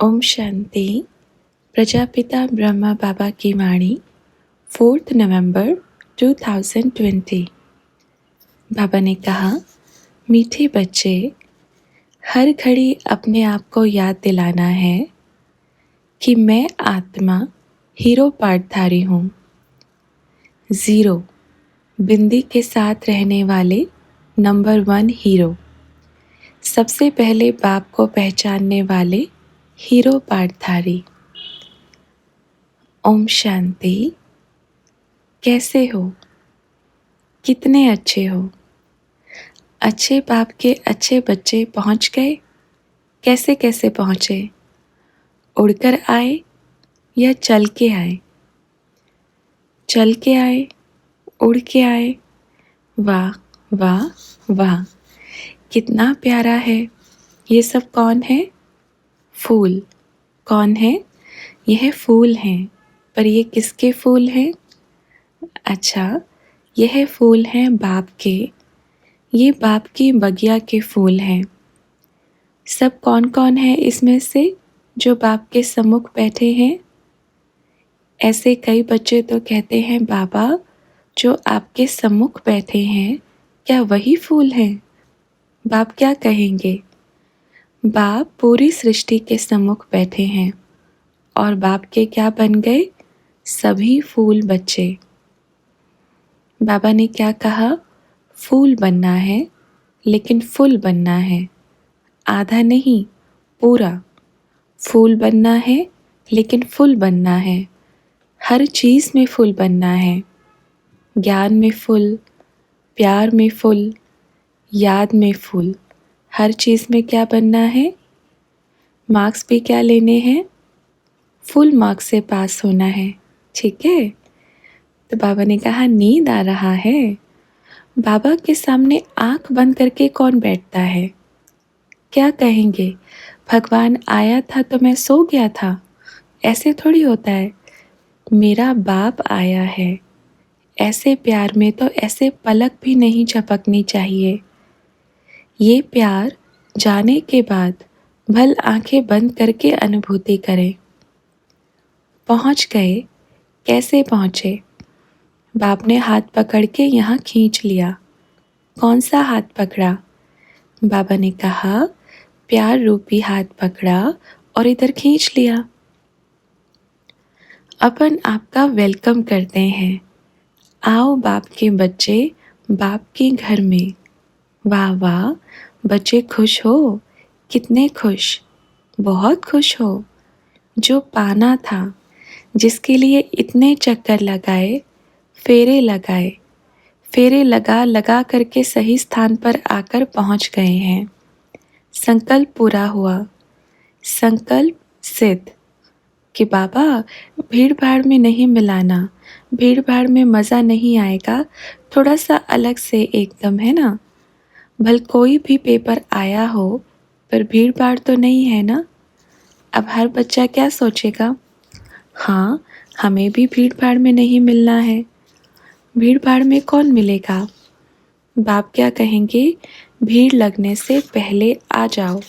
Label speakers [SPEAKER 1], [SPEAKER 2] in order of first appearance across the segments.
[SPEAKER 1] ओम शांति। प्रजापिता ब्रह्मा बाबा की वाणी 4 नवंबर 2020। बाबा ने कहा, मीठे बच्चे, हर घड़ी अपने आप को याद दिलाना है कि मैं आत्मा हीरो पाठधारी हूँ। 0 बिंदी के साथ रहने वाले नंबर 1 हीरो, सबसे पहले बाप को पहचानने वाले हीरो पाठधारी। ओम शांति। कैसे हो? कितने अच्छे हो? अच्छे बाप के अच्छे बच्चे पहुंच गए? कैसे कैसे पहुंचे? उड़कर आए या चल के आए? चल के आए, उड़ के आए। वाह वाह वाह, कितना प्यारा है। ये सब कौन है? फूल। कौन है? यह फूल हैं। पर ये किसके फूल हैं? अच्छा, यह फूल हैं बाप के। ये बाप की बगिया के फूल हैं। सब कौन कौन है इसमें से जो बाप के सम्मुख बैठे हैं? ऐसे कई बच्चे तो कहते हैं, बाबा जो आपके सम्मुख बैठे हैं क्या वही फूल हैं? बाप क्या कहेंगे? बाप पूरी सृष्टि के सम्मुख बैठे हैं और बाप के क्या बन गए? सभी फूल बच्चे। बाबा ने क्या कहा? फूल बनना है, लेकिन फुल बनना है। आधा नहीं, पूरा। फूल बनना है, लेकिन फुल बनना है। हर चीज़ में फुल बनना है। ज्ञान में फुल, प्यार में फुल, याद में फुल। हर चीज़ में क्या बनना है? मार्क्स भी क्या लेने हैं? फुल मार्क्स से पास होना है। ठीक है? तो बाबा ने कहा, नींद आ रहा है। बाबा के सामने आंख बंद करके कौन बैठता है? क्या कहेंगे? भगवान आया था तो मैं सो गया था। ऐसे थोड़ी होता है। मेरा बाप आया है। ऐसे प्यार में तो ऐसे पलक भी नहीं झपकनी चाहिए। ये प्यार जाने के बाद भल आंखें बंद करके अनुभूति करें। पहुंच गए। कैसे पहुंचे? बाप ने हाथ पकड़ के यहाँ खींच लिया। कौन सा हाथ पकड़ा? बाबा ने कहा, प्यार रूपी हाथ पकड़ा और इधर खींच लिया। अपन आपका वेलकम करते हैं। आओ बाप के बच्चे, बाप के घर में। वाह वाह, बच्चे खुश हो? कितने खुश? बहुत खुश हो। जो पाना था, जिसके लिए इतने चक्कर लगाए, फेरे लगा लगा करके सही स्थान पर आकर पहुंच गए हैं। संकल्प पूरा हुआ। संकल्प सिद्ध कि बाबा भीड़ भाड़ में नहीं मिलाना, भीड़ भाड़ में मज़ा नहीं आएगा, थोड़ा सा अलग से एकदम, है ना? भल कोई भी पेपर आया हो, पर भीड़ भाड़ तो नहीं है ना? अब हर बच्चा क्या सोचेगा? हाँ, हमें भी भीड़ भाड़ में नहीं मिलना है। भीड़ भाड़ में कौन मिलेगा? बाप क्या कहेंगे? भीड़ लगने से पहले आ जाओ।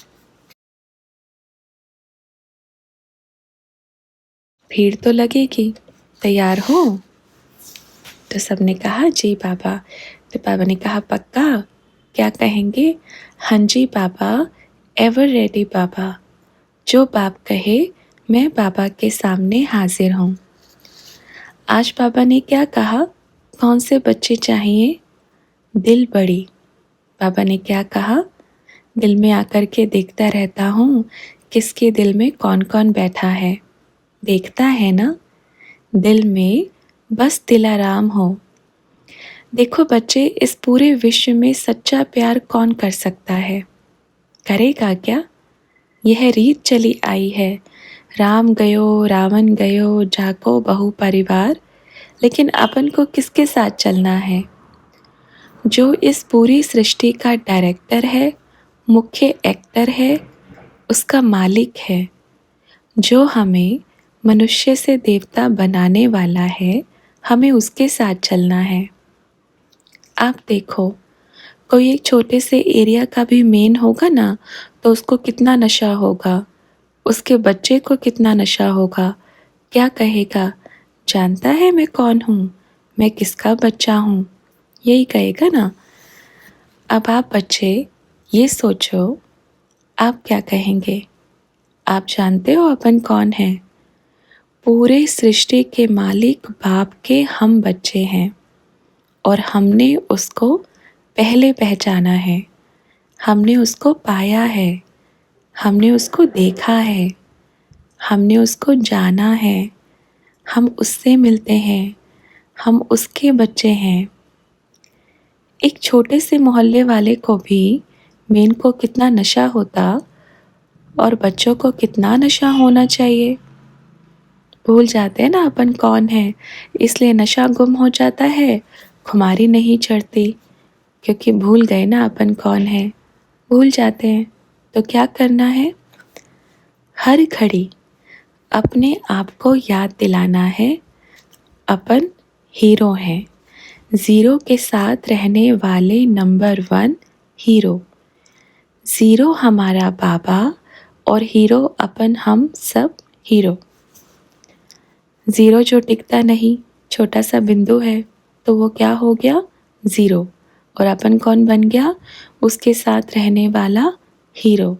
[SPEAKER 1] भीड़ तो लगेगी, तैयार हो? तो सबने कहा, जी बाबा। तो बाबा ने कहा, पक्का? क्या कहेंगे? हाँ जी बाबा, एवर रेडी बाबा। जो बाप कहे, मैं बाबा के सामने हाजिर हूँ। आज बाबा ने क्या कहा? कौन से बच्चे चाहिए? दिल बड़ी। बाबा ने क्या कहा? दिल में आकर के देखता रहता हूँ किसके दिल में कौन कौन बैठा है। देखता है ना? दिल में बस दिलाराम हो। देखो बच्चे, इस पूरे विश्व में सच्चा प्यार कौन कर सकता है? करेगा क्या? यह रीत चली आई है, राम गयो रावण गयो जाको बहु परिवार। लेकिन अपन को किसके साथ चलना है? जो इस पूरी सृष्टि का डायरेक्टर है, मुख्य एक्टर है, उसका मालिक है, जो हमें मनुष्य से देवता बनाने वाला है, हमें उसके साथ चलना है। आप देखो, कोई एक छोटे से एरिया का भी मेन होगा ना, तो उसको कितना नशा होगा, उसके बच्चे को कितना नशा होगा, क्या कहेगा, जानता है मैं कौन हूँ, मैं किसका बच्चा हूँ, यही कहेगा ना। अब आप बच्चे ये सोचो, आप क्या कहेंगे? आप जानते हो अपन कौन है? पूरे सृष्टि के मालिक बाप के हम बच्चे हैं और हमने उसको पहले पहचाना है, हमने उसको पाया है, हमने उसको देखा है, हमने उसको जाना है, हम उससे मिलते हैं, हम उसके बच्चे हैं। एक छोटे से मोहल्ले वाले को भी मेन को कितना नशा होता और बच्चों को कितना नशा होना चाहिए। भूल जाते हैं ना अपन कौन है, इसलिए नशा गुम हो जाता है, खुमारी नहीं चढ़ती, क्योंकि भूल गए ना अपन कौन है, भूल जाते हैं। तो क्या करना है? हर घड़ी अपने आप को याद दिलाना है, अपन हीरो हैं, ज़ीरो के साथ रहने वाले नंबर 1 हीरो। ज़ीरो हमारा बाबा और हीरो अपन हम सब हीरो। ज़ीरो जो टिकता नहीं, छोटा सा बिंदु है, तो वो क्या हो गया? ज़ीरो। और अपन कौन बन गया? उसके साथ रहने वाला हीरो।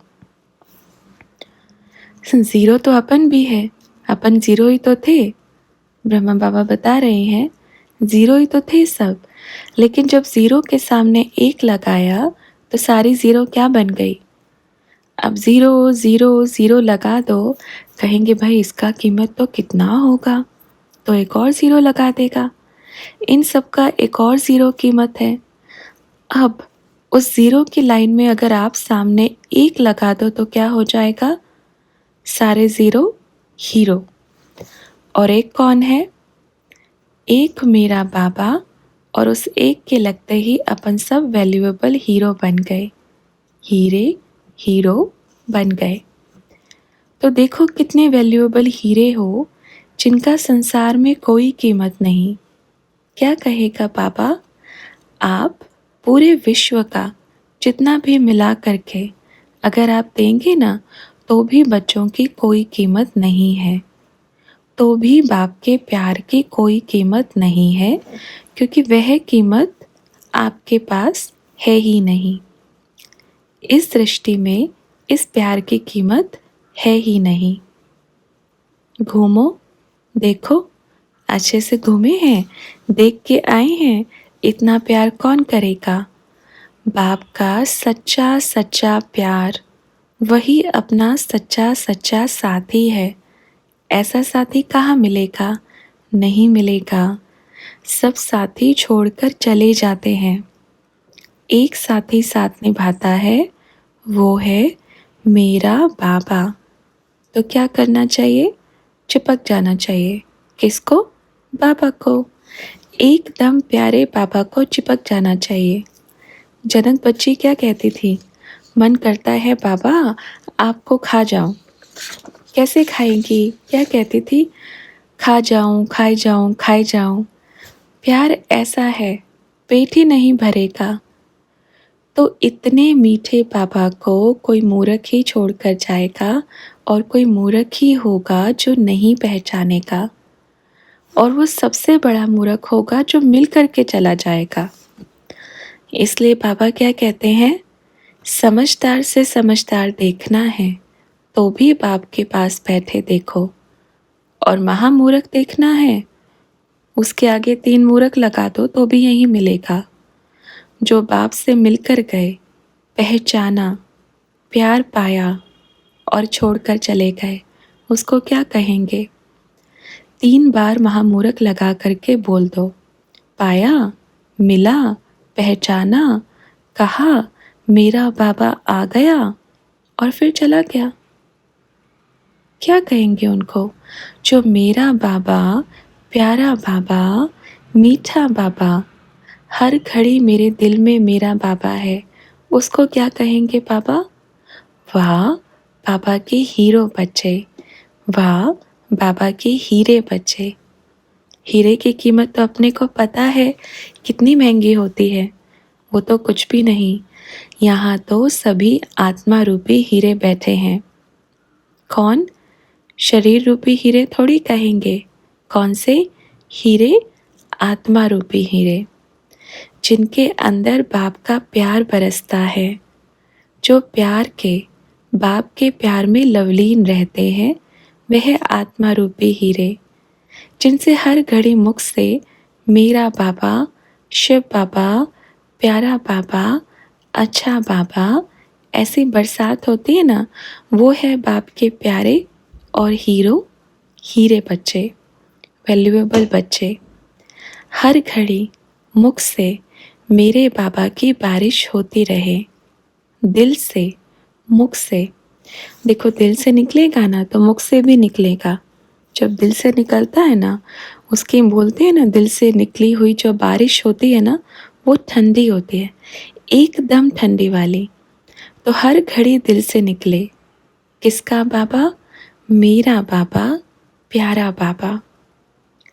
[SPEAKER 1] ज़ीरो तो अपन भी है, अपन ज़ीरो ही तो थे। ब्रह्मा बाबा बता रहे हैं, ज़ीरो ही तो थे सब, लेकिन जब ज़ीरो के सामने एक लगाया तो सारी ज़ीरो क्या बन गई? अब ज़ीरो ज़ीरो ज़ीरो लगा दो, कहेंगे भाई इसका कीमत तो कितना होगा, तो एक और ज़ीरो लगा देगा। इन सब का एक और ज़ीरो कीमत है। अब उस ज़ीरो की लाइन में अगर आप सामने एक लगा दो तो क्या हो जाएगा? सारे ज़ीरो हीरो। और एक कौन है? एक मेरा बाबा, और उस एक के लगते ही अपन सब वैल्यूएबल हीरो बन गए, हीरे हीरो बन गए। तो देखो कितने वैल्यूएबल हीरे हो जिनका संसार में कोई कीमत नहीं। क्या कहेगा बाबा? आप पूरे विश्व का जितना भी मिला करके अगर आप देंगे ना, तो भी बच्चों की कोई कीमत नहीं है, तो भी बाप के प्यार की कोई कीमत नहीं है, क्योंकि वह कीमत आपके पास है ही नहीं। इस सृष्टि में इस प्यार की कीमत है ही नहीं। घूमो, देखो, अच्छे से घूमे हैं, देख के आए हैं, इतना प्यार कौन करेगा? बाप का सच्चा सच्चा प्यार, वही अपना सच्चा सच्चा साथी है। ऐसा साथी कहाँ मिलेगा? नहीं मिलेगा। सब साथी छोड़कर चले जाते हैं, एक साथी साथ निभाता है, वो है मेरा बाबा। तो क्या करना चाहिए? चिपक जाना चाहिए। किसको? बाबा को। एकदम प्यारे बाबा को चिपक जाना चाहिए। जनक बच्ची क्या कहती थी? मन करता है बाबा आपको खा जाऊं। कैसे खाएंगी? क्या कहती थी? खा जाऊं, खाई जाऊं, खाई जाऊं। प्यार ऐसा है, पेट ही नहीं भरेगा। तो इतने मीठे बाबा को कोई मूर्ख ही छोड़कर जाएगा, और कोई मूर्ख ही होगा जो नहीं पहचानेगा, और वो सबसे बड़ा मूर्ख होगा जो मिल करके चला जाएगा। इसलिए बाबा क्या कहते हैं? समझदार से समझदार देखना है तो भी बाप के पास बैठे देखो, और महामूर्ख देखना है, उसके आगे 3 मूर्ख लगा दो तो भी यही मिलेगा। जो बाप से मिलकर गए, पहचाना, प्यार पाया और छोड़कर चले गए, उसको क्या कहेंगे? 3 बार महामूर्ख लगा करके बोल दो, पाया, मिला, पहचाना, कहा मेरा बाबा आ गया, और फिर चला गया। क्या कहेंगे उनको? जो मेरा बाबा, प्यारा बाबा, मीठा बाबा, हर घड़ी मेरे दिल में मेरा बाबा है, उसको क्या कहेंगे बाबा? वाह बाबा के हीरो बच्चे, वाह बाबा के हीरे बच्चे। हीरे की कीमत तो अपने को पता है कितनी महंगी होती है, वो तो कुछ भी नहीं। यहाँ तो सभी आत्मा रूपी हीरे बैठे हैं। कौन? शरीर रूपी हीरे थोड़ी कहेंगे। कौन से हीरे? आत्मा रूपी हीरे, जिनके अंदर बाप का प्यार बरसता है, जो प्यार के बाप के प्यार में लवलीन रहते हैं, वह आत्मा रूपी हीरे, जिनसे हर घड़ी मुख से मेरा बाबा, शिव बाबा, प्यारा बाबा, अच्छा बाबा ऐसी बरसात होती है ना, वो है बाप के प्यारे और हीरे बच्चे, वैल्यूएबल बच्चे। हर घड़ी मुख से मेरे बाबा की बारिश होती रहे, दिल से, मुख से। देखो, दिल से निकलेगा ना तो मुख से भी निकलेगा। जब दिल से निकलता है ना, उसकी बोलते हैं ना, दिल से निकली हुई जो बारिश होती है ना, वो ठंडी होती है, एकदम ठंडी वाली। तो हर घड़ी दिल से निकले। किसका बाबा? मेरा बाबा, प्यारा बाबा।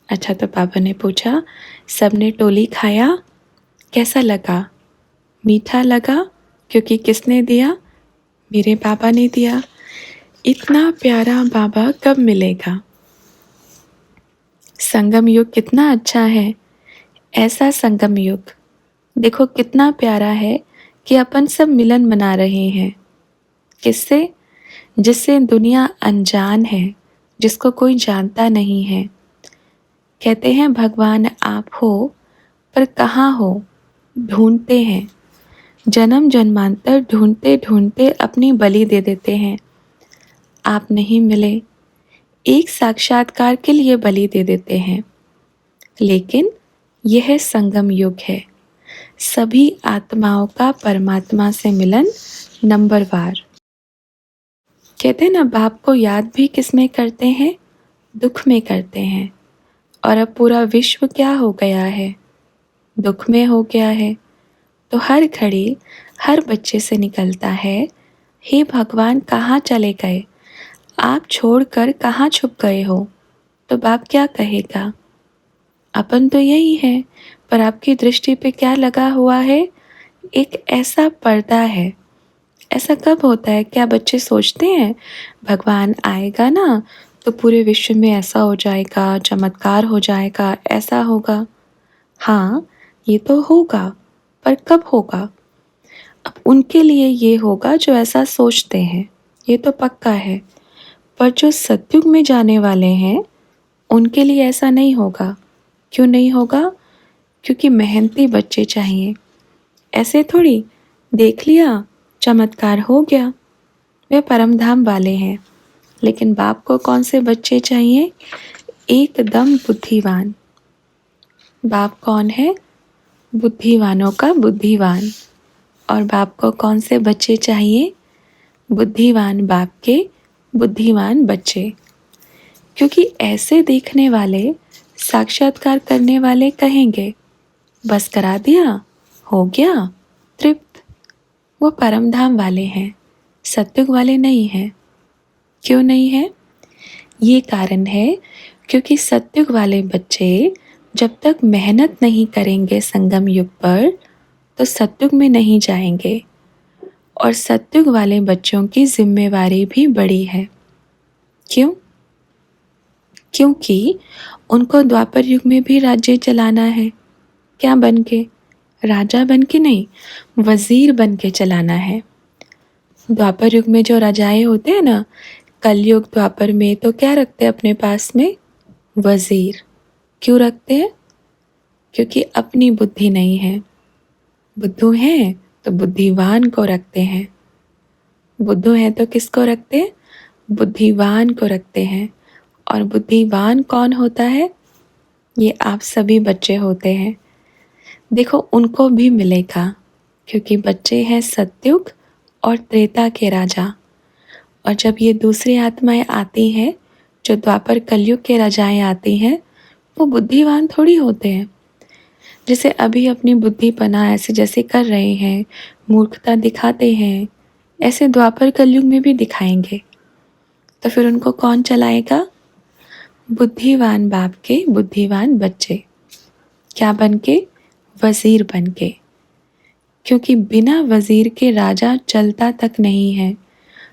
[SPEAKER 1] अच्छा, तो बाबा ने पूछा, सबने टोली खाया, कैसा लगा? मीठा लगा, क्योंकि किसने दिया? मेरे बाबा ने दिया। इतना प्यारा बाबा कब मिलेगा? संगम युग कितना अच्छा है, ऐसा संगम युग। देखो कितना प्यारा है कि अपन सब मिलन मना रहे हैं। किससे? जिससे दुनिया अनजान है, जिसको कोई जानता नहीं है। कहते हैं भगवान आप हो, पर कहाँ हो? ढूंढते हैं, जन्म जन्मांतर ढूंढते ढूंढते अपनी बलि दे देते हैं। आप नहीं मिले, एक साक्षात्कार के लिए बलि दे देते हैं। लेकिन यह संगम युग है, सभी आत्माओं का परमात्मा से मिलन नंबरवार। कहते हैं ना, बाप को याद भी किस में करते हैं? दुख में करते हैं। और अब पूरा विश्व क्या हो गया है? दुख में हो गया है। तो हर घड़ी हर बच्चे से निकलता है, हे भगवान कहाँ चले गए? आप छोड़कर कहाँ छुप गए हो? तो बाप क्या कहेगा? अपन तो यही है, पर आपकी दृष्टि पे क्या लगा हुआ है? एक ऐसा पर्दा है। ऐसा कब होता है? क्या बच्चे सोचते हैं भगवान आएगा ना तो पूरे विश्व में ऐसा हो जाएगा, चमत्कार हो जाएगा, ऐसा होगा? हाँ, ये तो होगा, पर कब होगा? अब उनके लिए ये होगा जो ऐसा सोचते हैं, ये तो पक्का है। पर जो सतयुग में जाने वाले हैं, उनके लिए ऐसा नहीं होगा। क्यों नहीं होगा? क्योंकि मेहनती बच्चे चाहिए। ऐसे थोड़ी देख लिया, चमत्कार हो गया, वे परमधाम वाले हैं। लेकिन बाप को कौन से बच्चे चाहिए? एकदम बुद्धिवान। बाप कौन है? बुद्धिवानों का बुद्धिवान। और बाप को कौन से बच्चे चाहिए? बुद्धिवान बाप के बुद्धिमान बच्चे। क्योंकि ऐसे देखने वाले, साक्षात्कार करने वाले कहेंगे, बस करा दिया, हो गया, तृप्त। वो परमधाम वाले हैं, सत्युग वाले नहीं हैं। क्यों नहीं है? ये कारण है क्योंकि सत्युग वाले बच्चे जब तक मेहनत नहीं करेंगे संगम युग पर, तो सत्युग में नहीं जाएंगे। और सत्युग वाले बच्चों की जिम्मेवारी भी बड़ी है। क्यों? क्योंकि उनको द्वापर युग में भी राज्य चलाना है। क्या बन के? राजा बन के नहीं, वजीर बन के चलाना है। द्वापर युग में जो राजाएं होते हैं ना, कलयुग द्वापर में तो क्या रखते हैं अपने पास में? वजीर। क्यों रखते हैं? क्योंकि अपनी बुद्धि नहीं है। बुद्धू हैं तो बुद्धिवान को रखते हैं। बुद्धू हैं तो किसको रखते हैं? बुद्धिवान को रखते हैं। और बुद्धिवान कौन होता है? ये आप सभी बच्चे होते हैं। देखो उनको भी मिलेगा, क्योंकि बच्चे हैं सत्युग और त्रेता के राजा। और जब ये दूसरी आत्माएं आती हैं, जो द्वापर कलयुग के राजाएं आती हैं, वो बुद्धिवान थोड़ी होते हैं। जैसे अभी अपनी बुद्धिपना ऐसे जैसे कर रहे हैं, मूर्खता दिखाते हैं, ऐसे द्वापर कलयुग में भी दिखाएंगे। तो फिर उनको कौन चलाएगा? बुद्धिवान बाप के बुद्धिवान बच्चे। क्या बन के? वजीर बन के। क्योंकि बिना वजीर के राजा चलता तक नहीं है।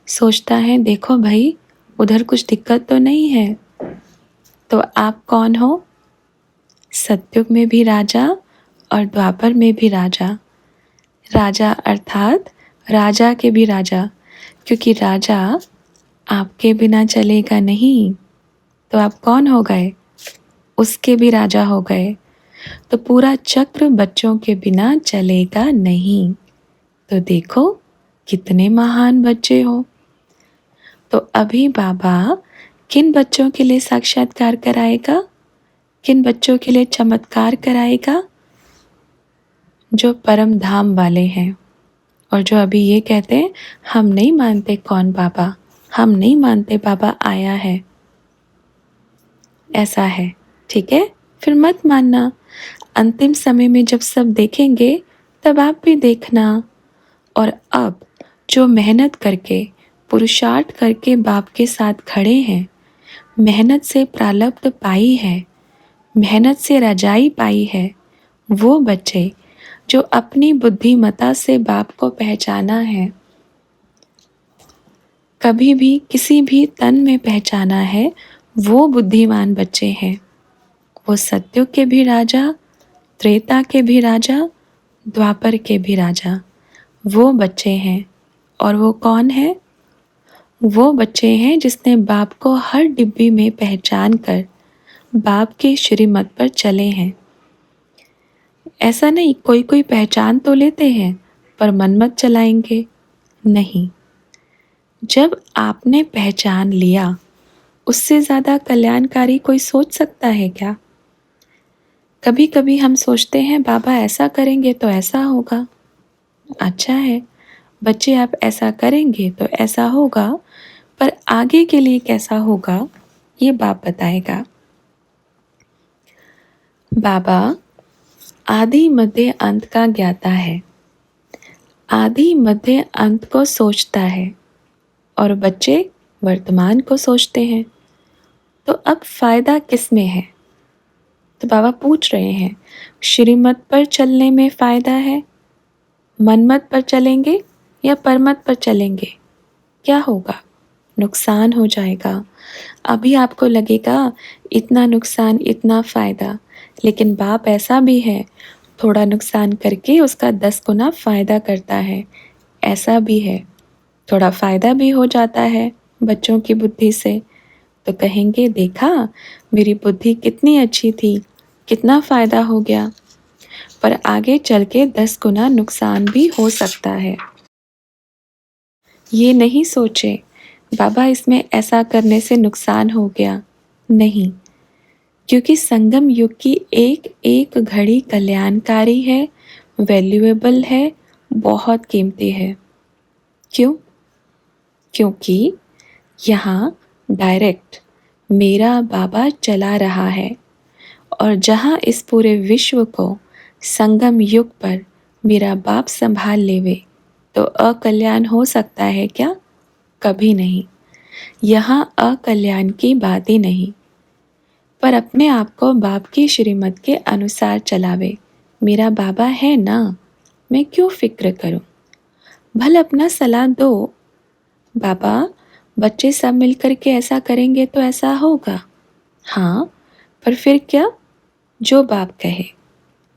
[SPEAKER 1] सोचता है देखो भाई, उधर कुछ दिक्कत तो नहीं है। तो आप कौन हो? सतयुग में भी राजा और द्वापर में भी राजा। राजा अर्थात राजा के भी राजा, क्योंकि राजा आपके बिना चलेगा नहीं। तो आप कौन हो गए? उसके भी राजा हो गए। तो पूरा चक्र बच्चों के बिना चलेगा नहीं। तो देखो कितने महान बच्चे हो। तो अभी बाबा किन बच्चों के लिए साक्षात्कार कराएगा? किन बच्चों के लिए चमत्कार कराएगा? जो परम धाम वाले हैं और जो अभी ये कहते हैं हम नहीं मानते कौन बाबा, हम नहीं मानते बाबा आया है। ऐसा है, ठीक है, फिर मत मानना। अंतिम समय में जब सब देखेंगे तब आप भी देखना। और अब जो मेहनत करके पुरुषार्थ करके बाप के साथ खड़े हैं, मेहनत से प्रारब्ध पाई है, मेहनत से रजाई पाई है, वो बच्चे जो अपनी बुद्धिमता से बाप को पहचाना है, कभी भी किसी भी तन में पहचाना है, वो बुद्धिमान बच्चे हैं। वो सत्युग के भी राजा, त्रेता के भी राजा, द्वापर के भी राजा, वो बच्चे हैं। और वो कौन है? वो बच्चे हैं जिसने बाप को हर डिब्बी में पहचान कर बाप के श्रीमत पर चले हैं। ऐसा नहीं कोई कोई पहचान तो लेते हैं पर मन मत चलाएंगे, नहीं। जब आपने पहचान लिया, उससे ज़्यादा कल्याणकारी कोई सोच सकता है क्या? कभी कभी हम सोचते हैं बाबा ऐसा करेंगे तो ऐसा होगा। अच्छा है बच्चे, आप ऐसा करेंगे तो ऐसा होगा, पर आगे के लिए कैसा होगा ये बाप बताएगा। बाबा आदि मध्य अंत का ज्ञाता है, आदि मध्य अंत को सोचता है, और बच्चे वर्तमान को सोचते हैं। तो अब फायदा किस में है? तो बाबा पूछ रहे हैं श्रीमत पर चलने में फायदा है, मनमत पर चलेंगे या परमत पर चलेंगे? क्या होगा? नुकसान हो जाएगा। अभी आपको लगेगा इतना नुकसान इतना फ़ायदा, लेकिन बाप ऐसा भी है, थोड़ा नुकसान करके उसका 10 गुना फ़ायदा करता है। ऐसा भी है, थोड़ा फ़ायदा भी हो जाता है बच्चों की बुद्धि से, तो कहेंगे देखा मेरी बुद्धि कितनी अच्छी थी, कितना फ़ायदा हो गया। पर आगे चल के 10 गुना नुकसान भी हो सकता है। ये नहीं सोचे बाबा इसमें ऐसा करने से नुकसान हो गया, नहीं, क्योंकि संगम युग की एक एक घड़ी कल्याणकारी है, वैल्यूएबल है, बहुत कीमती है। क्यों? क्योंकि यहाँ डायरेक्ट मेरा बाबा चला रहा है, और जहाँ इस पूरे विश्व को संगम युग पर मेरा बाप संभाल लेवे तो अकल्याण हो सकता है क्या? कभी नहीं। यहाँ अकल्याण की बात ही नहीं, पर अपने आप को बाप की श्रीमत के अनुसार चलावे। मेरा बाबा है ना, मैं क्यों फिक्र करूं? भले अपना सलाह दो, बाबा बच्चे सब मिलकर के ऐसा करेंगे तो ऐसा होगा। हाँ, पर फिर क्या? जो बाप कहे।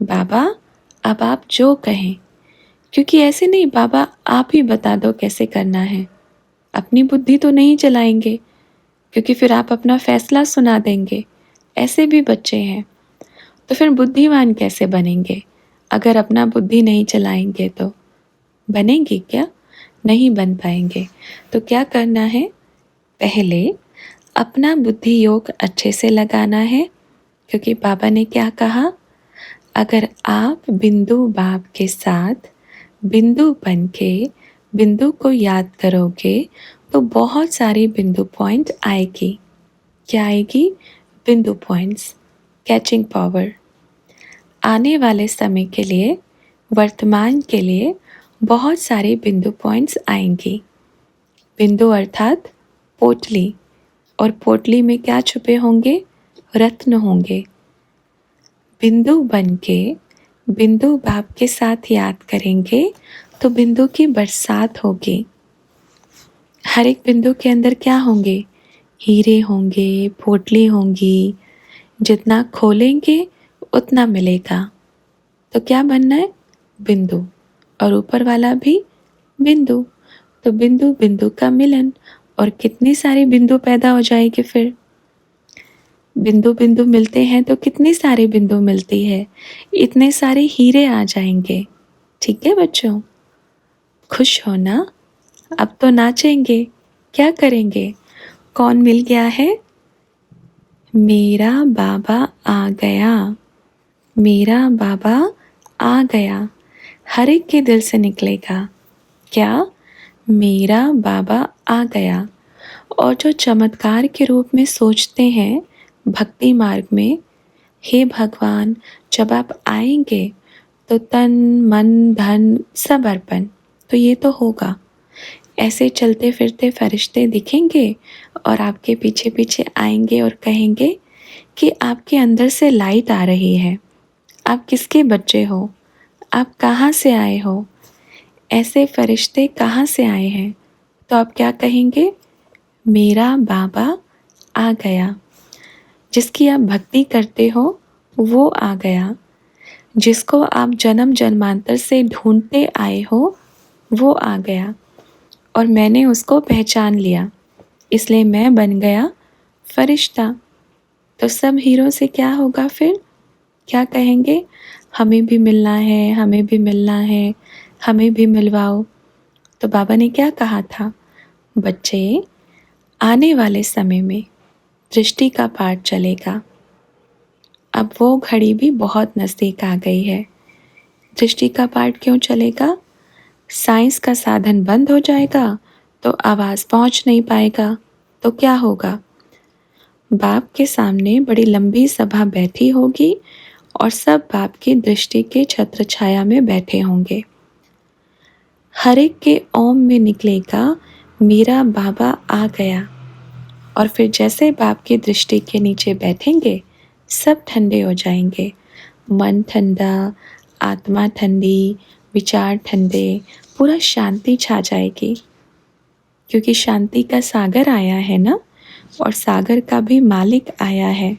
[SPEAKER 1] बाबा अब आप जो कहें, क्योंकि ऐसे नहीं बाबा आप ही बता दो कैसे करना है। अपनी बुद्धि तो नहीं चलाएंगे, क्योंकि फिर आप अपना फैसला सुना देंगे। ऐसे भी बच्चे हैं, तो फिर बुद्धिमान कैसे बनेंगे? अगर अपना बुद्धि नहीं चलाएंगे तो बनेंगे क्या? नहीं बन पाएंगे। तो क्या करना है? पहले अपना बुद्धि योग अच्छे से लगाना है, क्योंकि बाबा ने क्या कहा? अगर आप बिंदु बाप के साथ बिंदु बन के बिंदु को याद करोगे तो बहुत सारी बिंदु पॉइंट आएगी। क्या आएगी? बिंदु पॉइंट्स, कैचिंग पावर। आने वाले समय के लिए, वर्तमान के लिए बहुत सारे बिंदु पॉइंट्स आएंगी। बिंदु अर्थात पोटली, और पोटली में क्या छुपे होंगे? रत्न होंगे। बिंदु बन के बिंदु बाप के साथ याद करेंगे तो बिंदु की बरसात होगी। हर एक बिंदु के अंदर क्या होंगे? हीरे होंगे, पोटली होंगी, जितना खोलेंगे उतना मिलेगा। तो क्या बनना है? बिंदु। और ऊपर वाला भी बिंदु। तो बिंदु बिंदु का मिलन। और कितनी सारी बिंदु पैदा हो जाएगी फिर। बिंदु बिंदु मिलते हैं तो कितनी सारी बिंदु मिलती है, इतने सारे हीरे आ जाएंगे। ठीक है बच्चों, खुश हो ना? अब तो नाचेंगे। क्या करेंगे? कौन मिल गया है? मेरा बाबा आ गया। मेरा बाबा आ गया। हर एक के दिल से निकलेगा। क्या? मेरा बाबा आ गया। और जो चमत्कार के रूप में सोचते हैं भक्ति मार्ग में, हे भगवान, जब आप आएंगे तो तन मन धन सब अर्पण। तो ये तो होगा। ऐसे चलते फिरते फरिश्ते दिखेंगे और आपके पीछे पीछे आएंगे और कहेंगे कि आपके अंदर से लाइट आ रही है। आप किसके बच्चे हो? आप कहाँ से आए हो? ऐसे फरिश्ते कहाँ से आए हैं? तो आप क्या कहेंगे? मेरा बाबा आ गया। जिसकी आप भक्ति करते हो वो आ गया। जिसको आप जन्म जन्मांतर से ढूंढते आए हो वो आ गया। और मैंने उसको पहचान लिया, इसलिए मैं बन गया फरिश्ता। तो सब हीरो से क्या होगा फिर? क्या कहेंगे? हमें भी मिलना है, हमें भी मिलना है, हमें भी मिलवाओ। तो बाबा ने क्या कहा था? बच्चे, आने वाले समय में दृष्टि का पाठ चलेगा। अब वो घड़ी भी बहुत नज़दीक आ गई है। दृष्टि का पाठ क्यों चलेगा? साइंस का साधन बंद हो जाएगा तो आवाज़ पहुंच नहीं पाएगा। तो क्या होगा? बाप के सामने बड़ी लंबी सभा बैठी होगी और सब बाप की दृष्टि के छत्र छाया में बैठे होंगे। हर एक के ओम में निकलेगा, मेरा बाबा आ गया। और फिर जैसे बाप की दृष्टि के नीचे बैठेंगे, सब ठंडे हो जाएंगे। मन ठंडा, आत्मा ठंडी, विचार ठंडे, पूरा शांति छा जाएगी। क्योंकि शांति का सागर आया है ना, और सागर का भी मालिक आया है।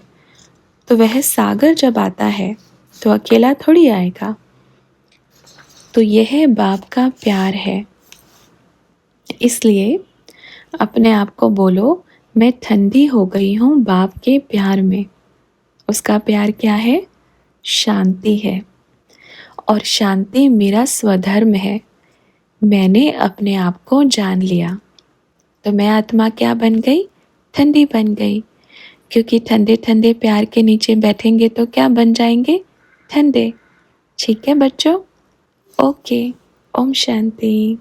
[SPEAKER 1] तो वह सागर जब आता है तो अकेला थोड़ी आएगा। तो यह बाप का प्यार है। इसलिए अपने आप को बोलो, मैं ठंडी हो गई हूँ बाप के प्यार में। उसका प्यार क्या है? शांति है। और शांति मेरा स्वधर्म है। मैंने अपने आप को जान लिया। तो मैं आत्मा क्या बन गई? ठंडी बन गई। क्योंकि ठंडे ठंडे प्यार के नीचे बैठेंगे तो क्या बन जाएंगे? ठंडे। ठीक है बच्चों? ओके। ओम शांति।